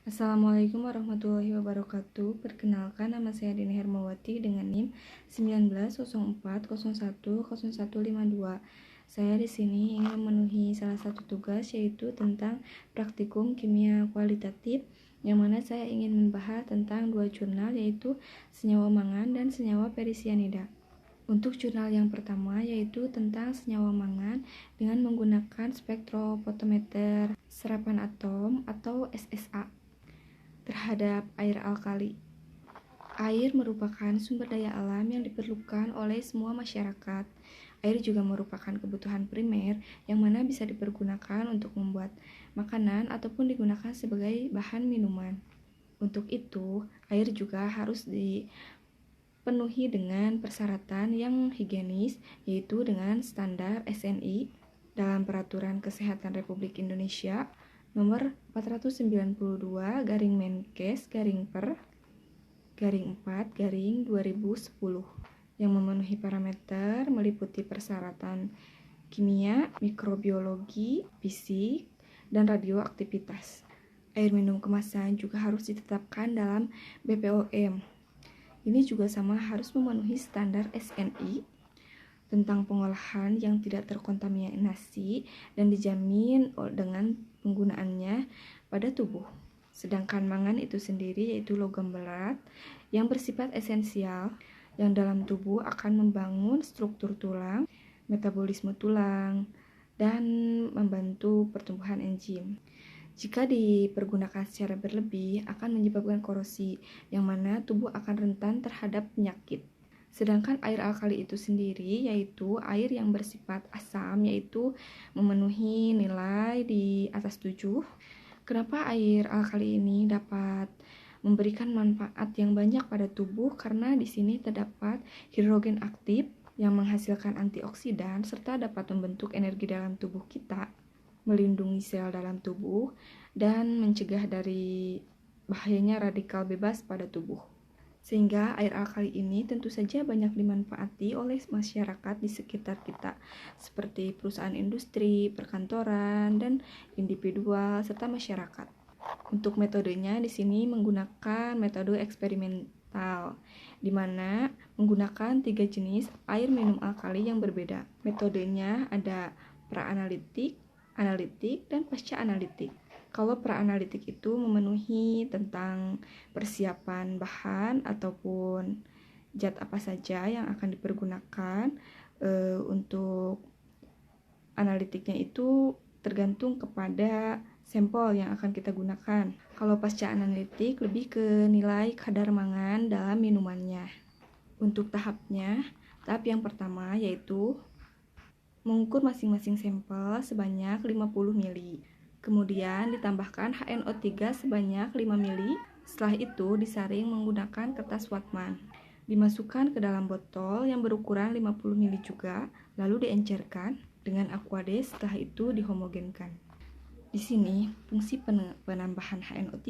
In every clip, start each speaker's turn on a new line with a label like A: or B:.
A: Assalamualaikum warahmatullahi wabarakatuh. Perkenalkan, nama saya Dini Hermawati dengan NIM 1904010152. Saya di sini ingin memenuhi salah satu tugas, yaitu tentang praktikum kimia kualitatif, yang mana saya ingin membahas tentang dua jurnal, yaitu senyawa mangan dan senyawa perisianida. Untuk jurnal yang pertama yaitu tentang senyawa mangan dengan menggunakan spektrofotometer serapan atom atau SSA terhadap air alkali. Air merupakan sumber daya alam yang diperlukan oleh semua masyarakat. Air juga merupakan kebutuhan primer yang mana bisa dipergunakan untuk membuat makanan ataupun digunakan sebagai bahan minuman. Untuk itu, air juga harus dipenuhi dengan persyaratan yang higienis, yaitu dengan standar SNI dalam Peraturan Kesehatan Republik Indonesia Nomor 492 Menkes per 4 2010 yang memenuhi parameter meliputi persyaratan kimia, mikrobiologi, fisik, dan radioaktivitas. Air minum kemasan juga harus ditetapkan dalam BPOM. Ini juga sama harus memenuhi standar SNI tentang pengolahan yang tidak terkontaminasi dan dijamin dengan penggunaannya pada tubuh. Sedangkan mangan itu sendiri yaitu logam berat yang bersifat esensial yang dalam tubuh akan membangun struktur tulang, metabolisme tulang, dan membantu pertumbuhan enzim. Jika dipergunakan secara berlebih akan menyebabkan korosi, yang mana tubuh akan rentan terhadap penyakit. Sedangkan air alkali itu sendiri yaitu air yang bersifat asam, yaitu memenuhi nilai di atas 7. Kenapa air alkali ini dapat memberikan manfaat yang banyak pada tubuh? Karena di sini terdapat hidrogen aktif yang menghasilkan antioksidan serta dapat membentuk energi dalam tubuh kita, melindungi sel dalam tubuh, dan mencegah dari bahayanya radikal bebas pada tubuh. Sehingga air alkali ini tentu saja banyak dimanfaati oleh masyarakat di sekitar kita, seperti perusahaan industri, perkantoran, dan individual, serta masyarakat. Untuk metodenya di sini menggunakan metode eksperimental, di mana menggunakan 3 jenis air minum alkali yang berbeda. Metodenya ada pra-analitik, analitik, dan pasca-analitik. Kalau pra-analitik itu memenuhi tentang persiapan bahan ataupun zat apa saja yang akan dipergunakan. Untuk analitiknya itu tergantung kepada sampel yang akan kita gunakan. Kalau pasca analitik lebih ke nilai kadar mangan dalam minumannya. Untuk tahapnya, tahap yang pertama yaitu mengukur masing-masing sampel sebanyak 50 ml. Kemudian ditambahkan HNO3 sebanyak 5 ml. Setelah itu disaring menggunakan kertas Wattman. Dimasukkan ke dalam botol yang berukuran 50 ml juga, lalu diencerkan dengan Aquades, setelah itu dihomogenkan. Di sini fungsi penambahan HNO3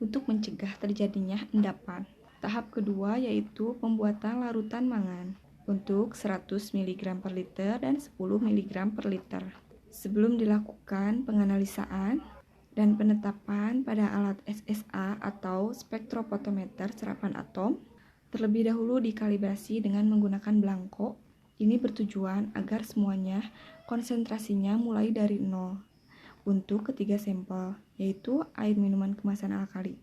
A: untuk mencegah terjadinya endapan. Tahap kedua yaitu pembuatan larutan mangan untuk 100 mg per liter dan 10 mg per liter. Sebelum dilakukan penganalisaan dan penetapan pada alat SSA atau spektrofotometer serapan atom, terlebih dahulu dikalibrasi dengan menggunakan belangko. Ini bertujuan agar semuanya konsentrasinya mulai dari 0 untuk ketiga sampel, yaitu air minuman kemasan alkali.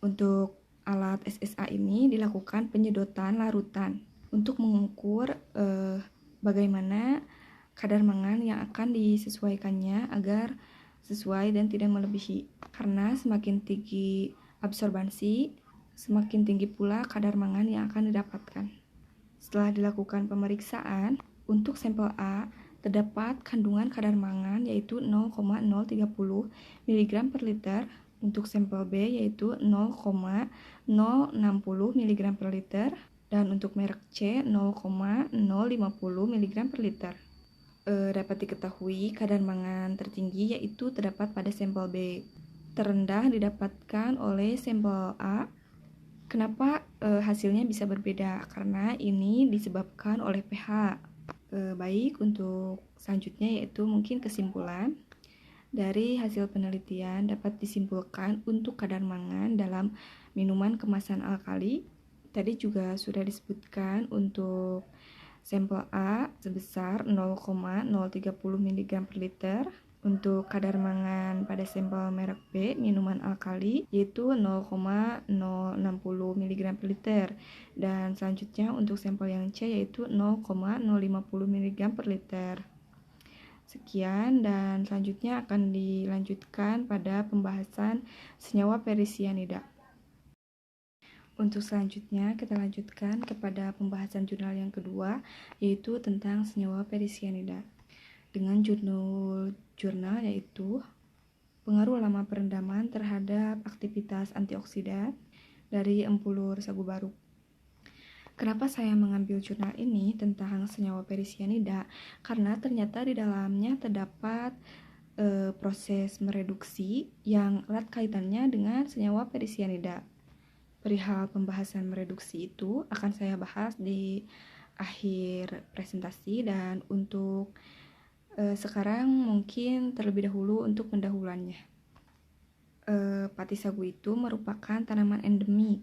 A: Untuk alat SSA ini dilakukan penyedotan larutan untuk mengukur bagaimana kadar mangan yang akan disesuaikannya agar sesuai dan tidak melebihi. Karena semakin tinggi absorbansi, semakin tinggi pula kadar mangan yang akan didapatkan. Setelah dilakukan pemeriksaan, untuk sampel A terdapat kandungan kadar mangan yaitu 0,030 mg per liter, untuk sampel B yaitu 0,060 mg per liter, dan untuk merek C 0,050 mg per liter. Dapat diketahui kadar mangan tertinggi yaitu terdapat pada sampel B. Terendah didapatkan oleh sampel A. Kenapa hasilnya bisa berbeda? Karena ini disebabkan oleh pH. Baik, untuk selanjutnya yaitu mungkin kesimpulan. Dari hasil penelitian dapat disimpulkan untuk kadar mangan dalam minuman kemasan alkali. Tadi juga sudah disebutkan untuk sampel A sebesar 0,030 mg per liter. Untuk kadar mangan pada sampel merek B, minuman alkali, yaitu 0,060 mg per liter. Dan selanjutnya untuk sampel yang C yaitu 0,050 mg per liter. Sekian, dan selanjutnya akan dilanjutkan pada pembahasan senyawa perisianida. Untuk selanjutnya kita lanjutkan kepada pembahasan jurnal yang kedua, yaitu tentang senyawa perisianida. Dengan jurnal yaitu pengaruh lama perendaman terhadap aktivitas antioksidan dari empulur sagu baru. Kenapa saya mengambil jurnal ini tentang senyawa perisianida? Karena ternyata di dalamnya terdapat proses mereduksi yang erat kaitannya dengan senyawa perisianida. Perihal pembahasan mereduksi itu akan saya bahas di akhir presentasi, dan untuk sekarang mungkin terlebih dahulu untuk pendahuluannya. Pati sagu itu merupakan tanaman endemik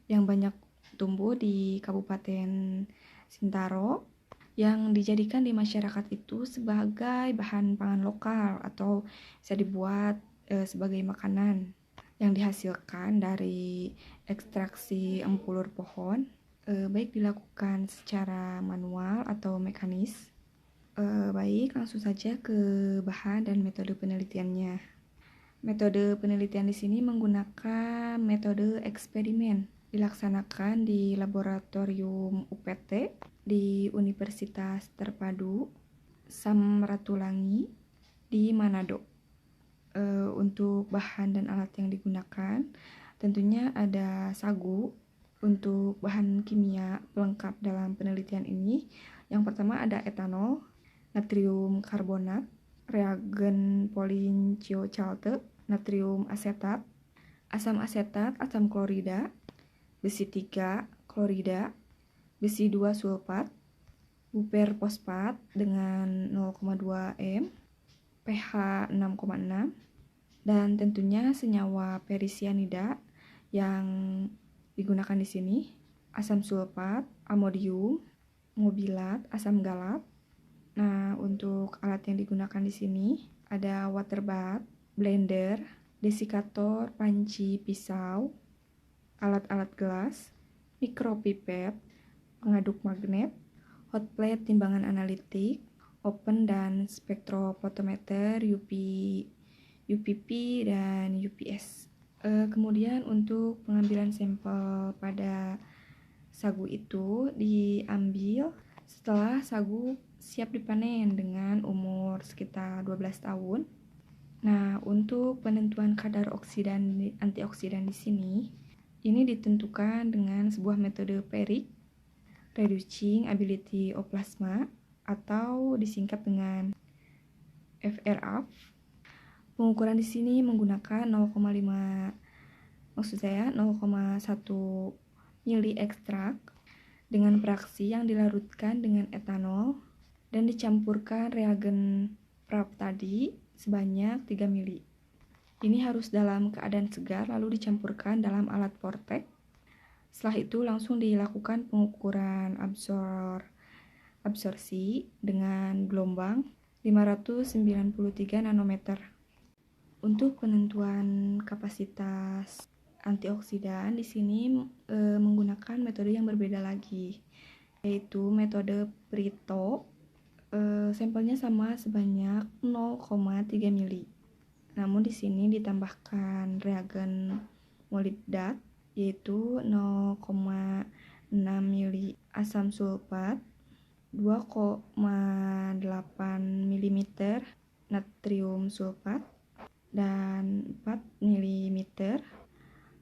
A: yang banyak tumbuh di Kabupaten Sintaro, yang dijadikan di masyarakat itu sebagai bahan pangan lokal atau bisa dibuat sebagai makanan yang dihasilkan dari ekstraksi empulur pohon, baik dilakukan secara manual atau mekanis. Baik, langsung saja ke bahan dan metode penelitiannya. Metode penelitian di sini menggunakan metode eksperimen, dilaksanakan di laboratorium UPT di Universitas Terpadu Samratulangi di Manado. Untuk bahan dan alat yang digunakan tentunya ada sagu. Untuk bahan kimia pelengkap dalam penelitian ini, yang pertama ada etanol, natrium karbonat, reagen polinciochalte, natrium asetat, asam asetat, asam klorida, besi 3 klorida, besi 2 sulfat, buper fosfat dengan 0,2 m, pH 6,6, dan tentunya senyawa perisianida yang digunakan di sini asam sulfat, amodium, mobilat, asam galat. Nah, untuk alat yang digunakan di sini ada water bath, blender, desikator, panci, pisau, alat-alat gelas, mikropipet, pengaduk magnet, hot plate timbangan analitik, open dan spektrofotometer, UPP dan UPS. Kemudian untuk pengambilan sampel pada sagu itu diambil setelah sagu siap dipanen dengan umur sekitar 12 tahun. Nah, untuk penentuan kadar antioksidan di sini, ini ditentukan dengan sebuah metode Perry, Reducing Ability of Plasma, atau disingkat dengan FRAF. Pengukuran di sini menggunakan 0,1 mili ekstrak dengan fraksi yang dilarutkan dengan etanol dan dicampurkan reagen prap tadi sebanyak 3 mili. Ini harus dalam keadaan segar lalu dicampurkan dalam alat vortex. Setelah itu langsung dilakukan pengukuran absorpsi dengan gelombang 593 nanometer. Untuk penentuan kapasitas antioksidan di sini menggunakan metode yang berbeda lagi, yaitu metode Pareto. Sampelnya sama sebanyak 0,3 mili. Namun di sini ditambahkan reagen molibdat yaitu 0,6 mili asam sulfat, 2,8 mm natrium sulfat, dan 4 mm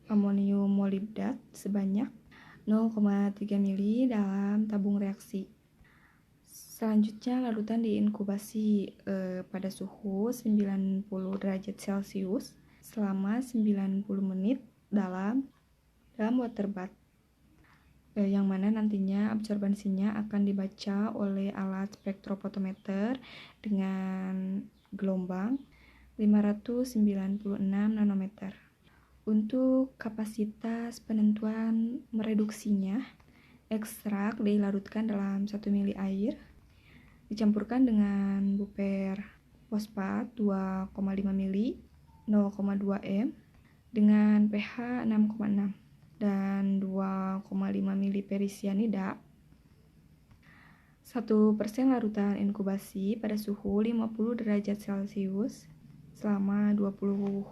A: amonium molibdat sebanyak 0,3 mili dalam tabung reaksi. Selanjutnya larutan diinkubasi pada suhu 90 derajat Celcius selama 90 menit dalam water bath, yang mana nantinya absorbansinya akan dibaca oleh alat spektrofotometer dengan gelombang 596 nanometer. Untuk kapasitas penentuan mereduksinya, ekstrak dilarutkan dalam 1 mili air, dicampurkan dengan buper fosfat 2,5 mili 0,2 m dengan pH 6,6 dan 2,5 mili perisianida. 1% larutan inkubasi pada suhu 50 derajat Celcius selama 20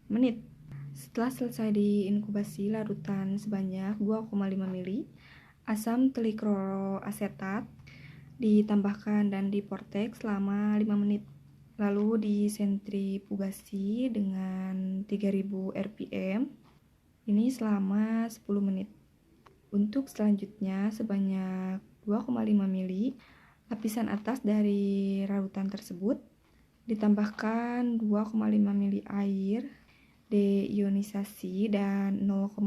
A: menit. Setelah selesai diinkubasi larutan sebanyak 2,5 mili asam trikloroasetat ditambahkan dan diportek selama 5 menit. Lalu disentrifugasi dengan 3000 rpm ini selama 10 menit. Untuk selanjutnya sebanyak 2,5 mili lapisan atas dari larutan tersebut ditambahkan 2,5 mili air deionisasi dan 0,5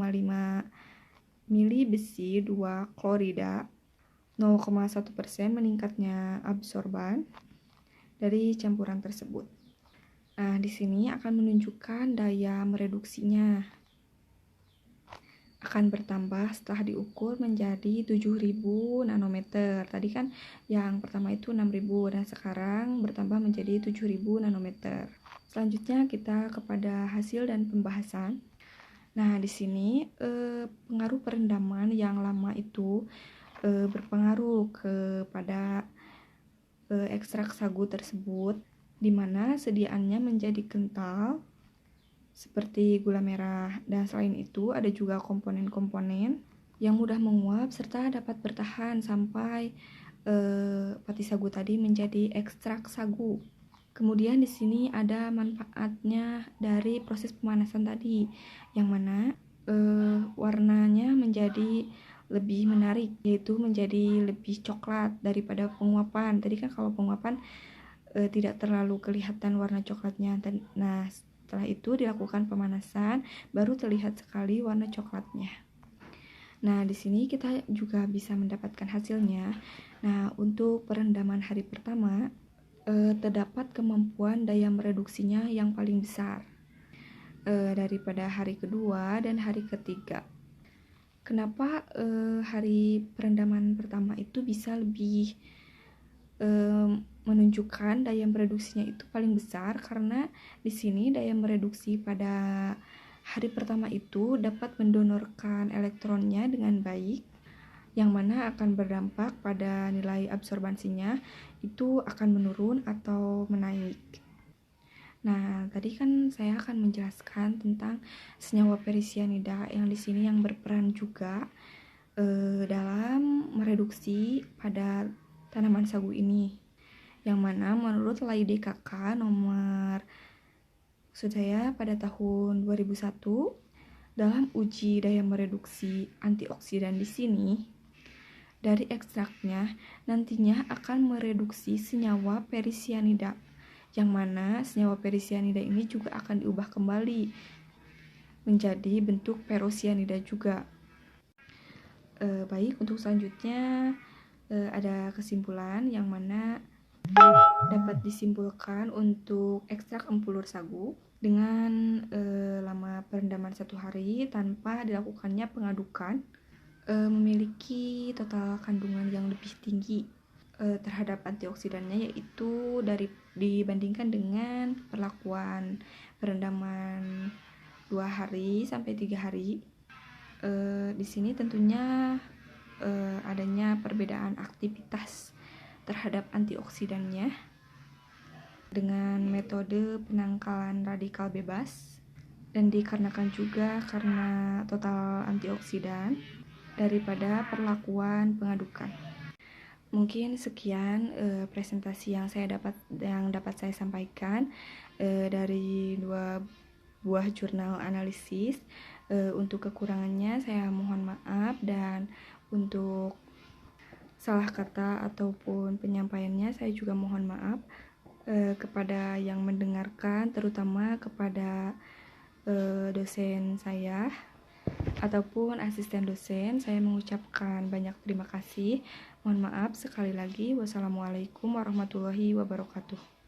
A: mili besi 2 klorida, 0,1% meningkatnya absorban dari campuran tersebut. Nah, di sini akan menunjukkan daya mereduksinya akan bertambah setelah diukur menjadi 7000 nanometer. Tadi kan yang pertama itu 6000 dan sekarang bertambah menjadi 7000 nanometer. Selanjutnya kita kepada hasil dan pembahasan. Nah, di sini pengaruh perendaman yang lama itu berpengaruh kepada ekstrak sagu tersebut, di mana sediaannya menjadi kental seperti gula merah, dan selain itu ada juga komponen-komponen yang mudah menguap serta dapat bertahan sampai pati sagu tadi menjadi ekstrak sagu. Kemudian di sini ada manfaatnya dari proses pemanasan tadi, yang mana warnanya menjadi lebih menarik, yaitu menjadi lebih coklat daripada penguapan. Tadi kan kalau penguapan tidak terlalu kelihatan warna coklatnya. Nah, setelah itu dilakukan pemanasan, baru terlihat sekali warna coklatnya. Nah, di sini kita juga bisa mendapatkan hasilnya. Nah, untuk perendaman hari pertama, terdapat kemampuan daya mereduksinya yang paling besar daripada hari kedua dan hari ketiga. Kenapa hari perendaman pertama itu bisa lebih menunjukkan daya mereduksinya itu paling besar? Karena di sini daya mereduksi pada hari pertama itu dapat mendonorkan elektronnya dengan baik, yang mana akan berdampak pada nilai absorbansinya itu akan menurun atau menaik. Nah, tadi kan saya akan menjelaskan tentang senyawa perisianida yang di sini yang berperan juga dalam mereduksi pada tanaman sagu ini, yang mana menurut LAI-DKK nomor saya pada tahun 2001 dalam uji daya mereduksi antioksidan di sini, dari ekstraknya nantinya akan mereduksi senyawa perisianida, yang mana senyawa perisianida ini juga akan diubah kembali menjadi bentuk perosianida juga. Baik, untuk selanjutnya ada kesimpulan yang mana dapat disimpulkan untuk ekstrak empulur sagu dengan lama perendaman 1 hari tanpa dilakukannya pengadukan memiliki total kandungan yang lebih tinggi terhadap antioksidannya, yaitu dibandingkan dengan perlakuan perendaman 2 hari sampai 3 hari. Di sini tentunya adanya perbedaan aktivitas terhadap antioksidannya dengan metode penangkalan radikal bebas, dan dikarenakan juga karena total antioksidan daripada perlakuan pengadukan. Mungkin sekian presentasi yang dapat saya sampaikan dari 2 buah jurnal analisis. Untuk kekurangannya saya mohon maaf, dan untuk salah kata ataupun penyampaiannya saya juga mohon maaf kepada yang mendengarkan, terutama kepada dosen saya ataupun asisten dosen. Saya mengucapkan banyak terima kasih. Mohon maaf sekali lagi. Wassalamualaikum warahmatullahi wabarakatuh.